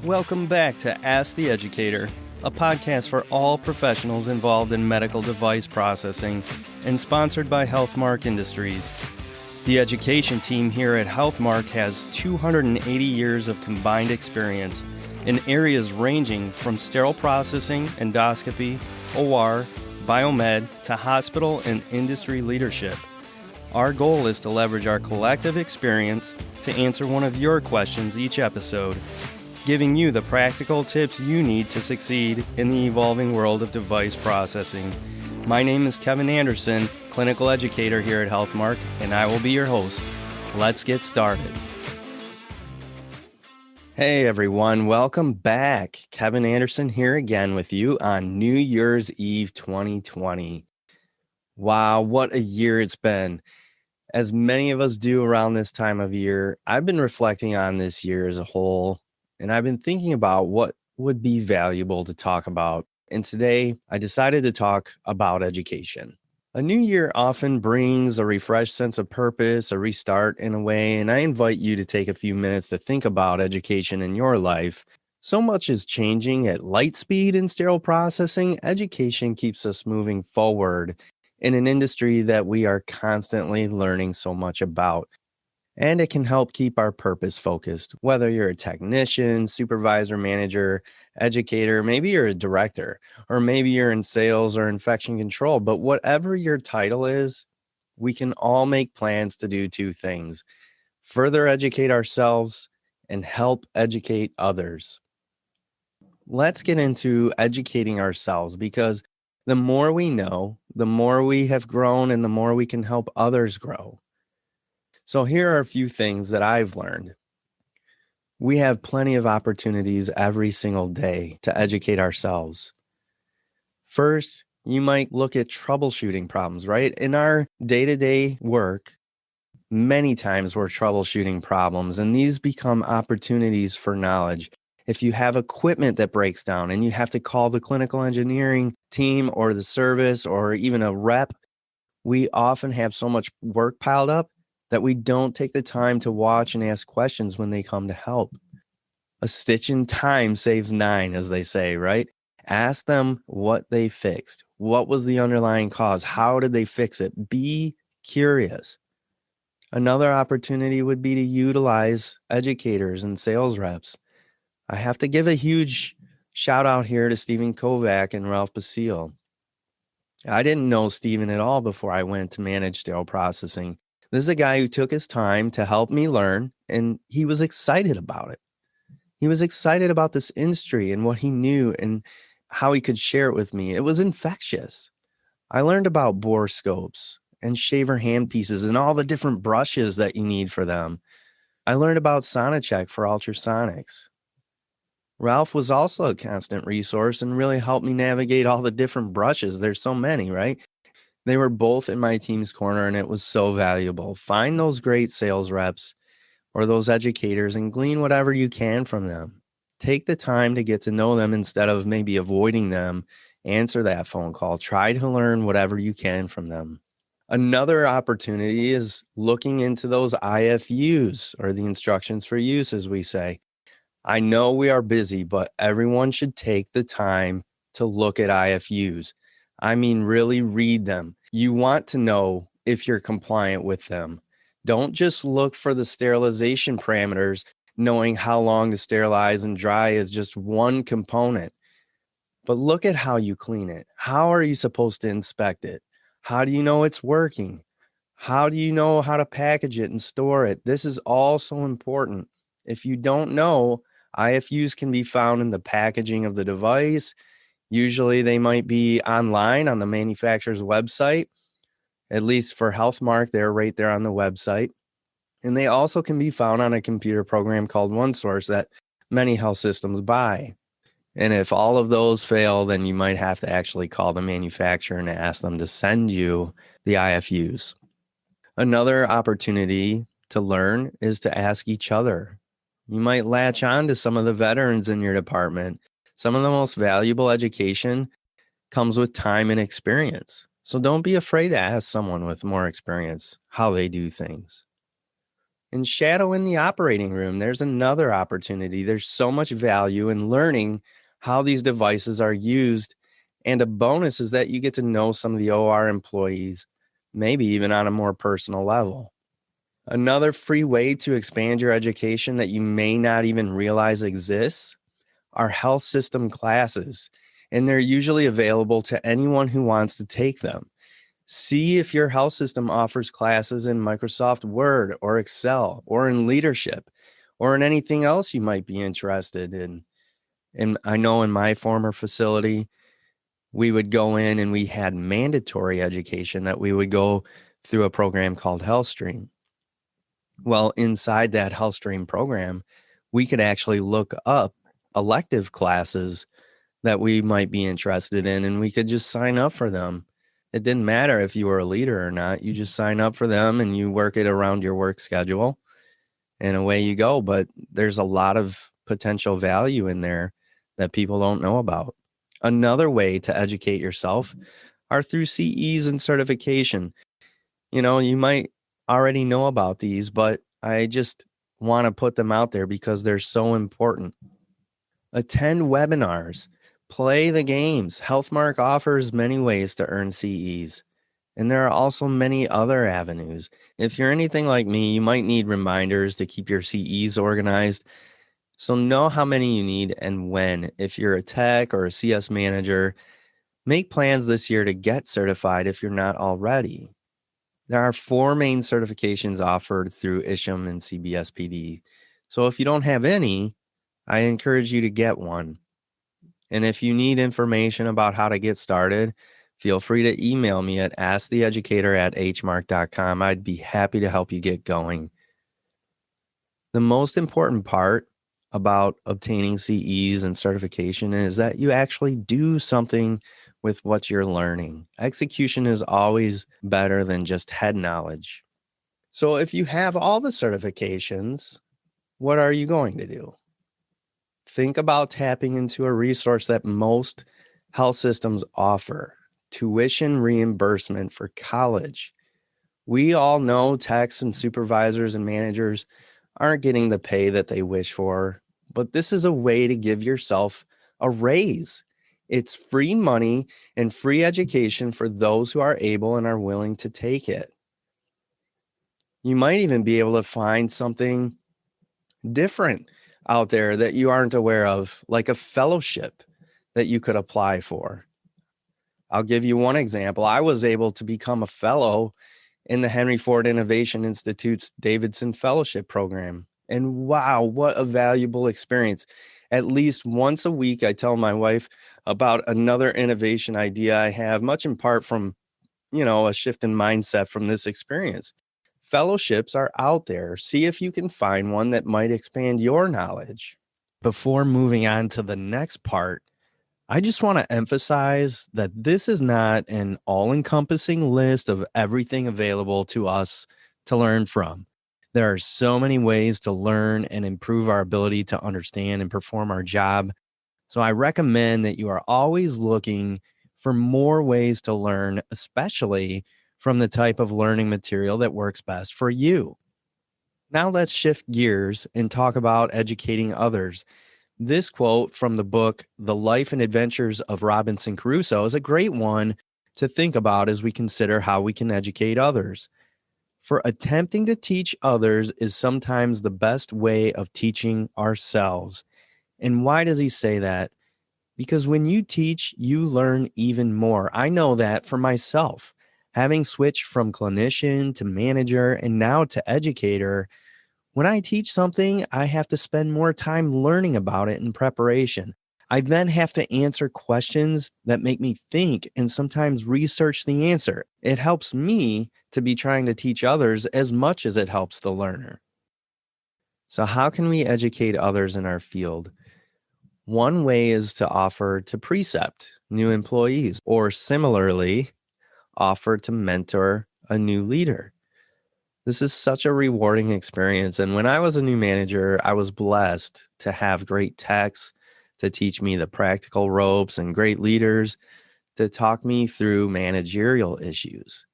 Welcome back to Ask the Educator, a podcast for all professionals involved in medical device processing and sponsored by Healthmark Industries. The education team here at Healthmark has 280 years of combined experience in areas ranging from sterile processing, endoscopy, OR, biomed, to hospital and industry leadership. Our goal is to leverage our collective experience to answer one of your questions each episode, giving you the practical tips you need to succeed in the evolving world of device processing. My name is Kevin Anderson, clinical educator here at Healthmark, and I will be your host. Let's get started. Hey everyone, welcome back. Kevin Anderson here again with you on New Year's Eve 2020. Wow, what a year it's been. As many of us do around this time of year, I've been reflecting on this year as a whole, and I've been thinking about what would be valuable to talk about. And today, I decided to talk about education. A new year often brings a refreshed sense of purpose, a restart in a way, and I invite you to take a few minutes to think about education in your life. So much is changing at light speed in sterile processing. Education keeps us moving forward in an industry that we are constantly learning so much about. And it can help keep our purpose focused, whether you're a technician, supervisor, manager, educator, maybe you're a director, or maybe you're in sales or infection control. But whatever your title is, we can all make plans to do two things: further educate ourselves and help educate others. Let's get into educating ourselves, because the more we know, the more we have grown and the more we can help others grow. So here are a few things that I've learned. We have plenty of opportunities every single day to educate ourselves. First, you might look at troubleshooting problems, right? In our day-to-day work, many times we're troubleshooting problems, and these become opportunities for knowledge. If you have equipment that breaks down and you have to call the clinical engineering team or the service or even a rep, we often have so much work piled up that we don't take the time to watch and ask questions when they come to help. A stitch in time saves 9, as they say, right? Ask them what they fixed. What was the underlying cause? How did they fix it? Be curious. Another opportunity would be to utilize educators and sales reps. I have to give a huge shout out here to Stephen Kovac and Ralph Basile. I didn't know Stephen at all before I went to manage sterile processing. This is a guy who took his time to help me learn, and he was excited about it. He was excited about this industry and what he knew and how he could share it with me. It was infectious. I learned about bore scopes and shaver hand pieces and all the different brushes that you need for them. I learned about Sonocheck for ultrasonics. Ralph was also a constant resource and really helped me navigate all the different brushes. There's so many, right? They were both in my team's corner, and it was so valuable. Find those great sales reps or those educators and glean whatever you can from them. Take the time to get to know them instead of maybe avoiding them. Answer that phone call. Try to learn whatever you can from them. Another opportunity is looking into those IFUs, or the instructions for use, as we say. I know we are busy, but everyone should take the time to look at IFUs. I mean, really read them. You want to know if you're compliant with them. Don't just look for the sterilization parameters, knowing how long to sterilize and dry is just one component. But look at how you clean it. How are you supposed to inspect it? How do you know it's working? How do you know how to package it and store it? This is all so important. If you don't know, IFUs can be found in the packaging of the device. Usually they might be online on the manufacturer's website. At least for Healthmark, they're right there on the website. And they also can be found on a computer program called OneSource that many health systems buy. And if all of those fail, then you might have to actually call the manufacturer and ask them to send you the IFUs. Another opportunity to learn is to ask each other. You might latch on to some of the veterans in your department. Some of the most valuable education comes with time and experience. So don't be afraid to ask someone with more experience how they do things. And shadow in the operating room, there's another opportunity. There's so much value in learning how these devices are used. And a bonus is that you get to know some of the OR employees, maybe even on a more personal level. Another free way to expand your education that you may not even realize exists are health system classes, and they're usually available to anyone who wants to take them. See if your health system offers classes in Microsoft Word or Excel or in leadership or in anything else you might be interested in. And I know in my former facility, we would go in and we had mandatory education that we would go through a program called HealthStream. Well, inside that HealthStream program, we could actually look up elective classes that we might be interested in, and we could just sign up for them. It didn't matter if you were a leader or not. You just sign up for them and you work it around your work schedule and away you go. But there's a lot of potential value in there that people don't know about. Another way to educate yourself are through CEs and certification. You know, you might already know about these, but I just want to put them out there because they're so important. Attend webinars, play the games. Healthmark offers many ways to earn CEs, and there are also many other avenues. If you're anything like me, you might need reminders to keep your CEs organized. So know how many you need and when. If you're a tech or a CS manager, make plans this year to get certified if you're not already. There are 4 main certifications offered through ISHM and CBSPD. So if you don't have any, I encourage you to get one. And if you need information about how to get started, feel free to email me at asktheeducator@hmark.com. I'd be happy to help you get going. The most important part about obtaining CEs and certification is that you actually do something with what you're learning. Execution is always better than just head knowledge. So if you have all the certifications, what are you going to do? Think about tapping into a resource that most health systems offer: tuition reimbursement for college. We all know techs and supervisors and managers aren't getting the pay that they wish for, but this is a way to give yourself a raise. It's free money and free education for those who are able and are willing to take it. You might even be able to find something different out there that you aren't aware of, like a fellowship that you could apply for. I'll give you one example. I was able to become a fellow in the Henry Ford Innovation Institute's Davidson Fellowship Program. And wow, what a valuable experience. At least once a week, I tell my wife about another innovation idea I have, much in part from, a shift in mindset from this experience. Fellowships are out there. See if you can find one that might expand your knowledge. Before moving on to the next part, I just want to emphasize that this is not an all-encompassing list of everything available to us to learn from. There are so many ways to learn and improve our ability to understand and perform our job. So I recommend that you are always looking for more ways to learn, especially from the type of learning material that works best for you. Now let's shift gears and talk about educating others. This quote from the book, The Life and Adventures of Robinson Crusoe, is a great one to think about as we consider how we can educate others. For attempting to teach others is sometimes the best way of teaching ourselves. And why does he say that? Because when you teach, you learn even more. I know that for myself. Having switched from clinician to manager and now to educator, when I teach something, I have to spend more time learning about it in preparation. I then have to answer questions that make me think and sometimes research the answer. It helps me to be trying to teach others as much as it helps the learner. So how can we educate others in our field? One way is to offer to precept new employees, or similarly, offer to mentor a new leader. This is such a rewarding experience. And when I was a new manager, I was blessed to have great techs to teach me the practical ropes and great leaders to talk me through managerial issues.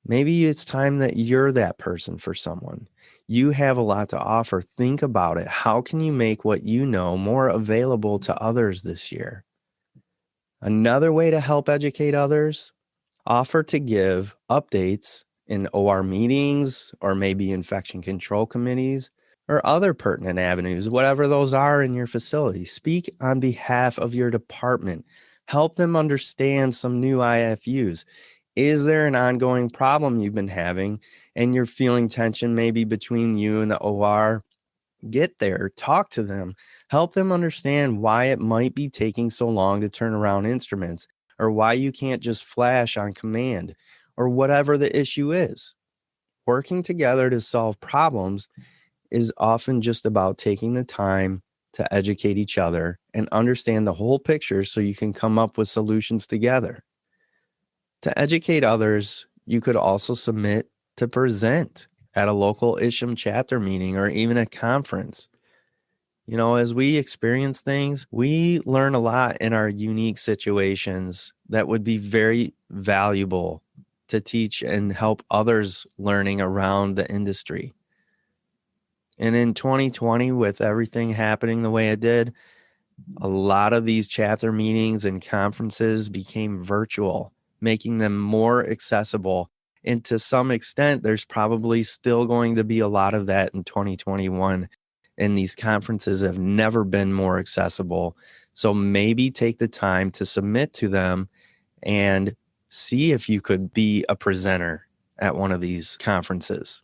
Maybe it's time that you're that person for someone. You have a lot to offer. Think about it. How can you make what you know more available to others this year? Another way to help educate others, offer to give updates in OR meetings or maybe infection control committees or other pertinent avenues, whatever those are in your facility. Speak on behalf of your department. Help them understand some new IFUs. Is there an ongoing problem you've been having and you're feeling tension maybe between you and the OR? Get there, talk to them, help them understand why it might be taking so long to turn around instruments, or why you can't just flash on command, or whatever the issue is. Working together to solve problems is often just about taking the time to educate each other and understand the whole picture so you can come up with solutions together. To educate others, you could also submit to present at a local ISHM chapter meeting or even a conference. You know, as we experience things, we learn a lot in our unique situations that would be very valuable to teach and help others learning around the industry. And in 2020, with everything happening the way it did, a lot of these chapter meetings and conferences became virtual, making them more accessible. And to some extent, there's probably still going to be a lot of that in 2021. And these conferences have never been more accessible. So maybe take the time to submit to them and see if you could be a presenter at one of these conferences.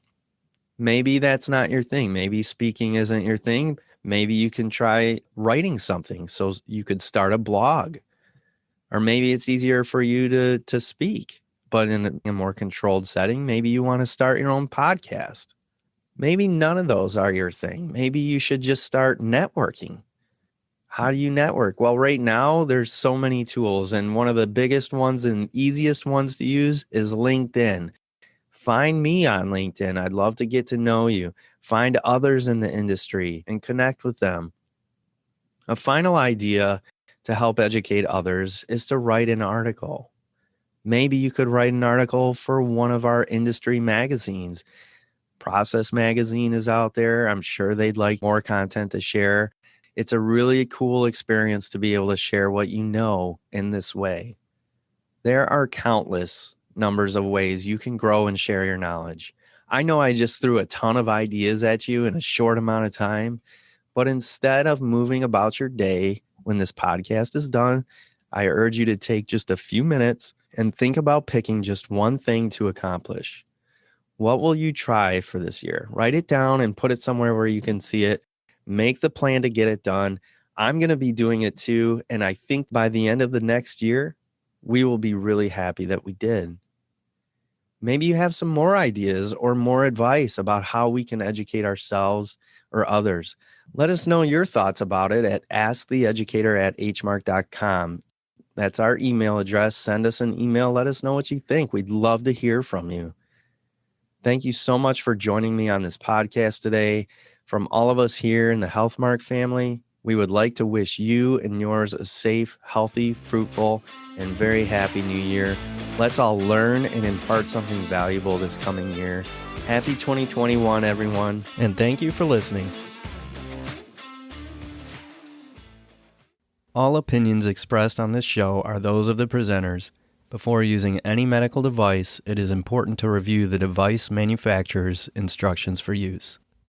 Maybe that's not your thing. Maybe speaking isn't your thing. Maybe you can try writing something so you could start a blog. Or maybe it's easier for you to speak, but in a more controlled setting. Maybe you want to start your own podcast. Maybe none of those are your thing. Maybe you should just start networking. How do you network? Well, right now there's so many tools, and one of the biggest ones and easiest ones to use is LinkedIn. Find me on LinkedIn. I'd love to get to know you. Find others in the industry and connect with them. A final idea to help educate others is to write an article. Maybe you could write an article for one of our industry magazines. Process Magazine is out there. I'm sure they'd like more content to share. It's a really cool experience to be able to share what you know in this way. There are countless numbers of ways you can grow and share your knowledge. I know I just threw a ton of ideas at you in a short amount of time, but instead of moving about your day when this podcast is done, I urge you to take just a few minutes and think about picking just one thing to accomplish. What will you try for this year? Write it down and put it somewhere where you can see it. Make the plan to get it done. I'm going to be doing it too. And I think by the end of the next year, we will be really happy that we did. Maybe you have some more ideas or more advice about how we can educate ourselves or others. Let us know your thoughts about it at asktheeducator@hmark.com. That's our email address. Send us an email. Let us know what you think. We'd love to hear from you. Thank you so much for joining me on this podcast today. From all of us here in the HealthMark family, we would like to wish you and yours a safe, healthy, fruitful, and very happy new year. Let's all learn and impart something valuable this coming year. Happy 2021, everyone, and thank you for listening. All opinions expressed on this show are those of the presenters. Before using any medical device, it is important to review the device manufacturer's instructions for use.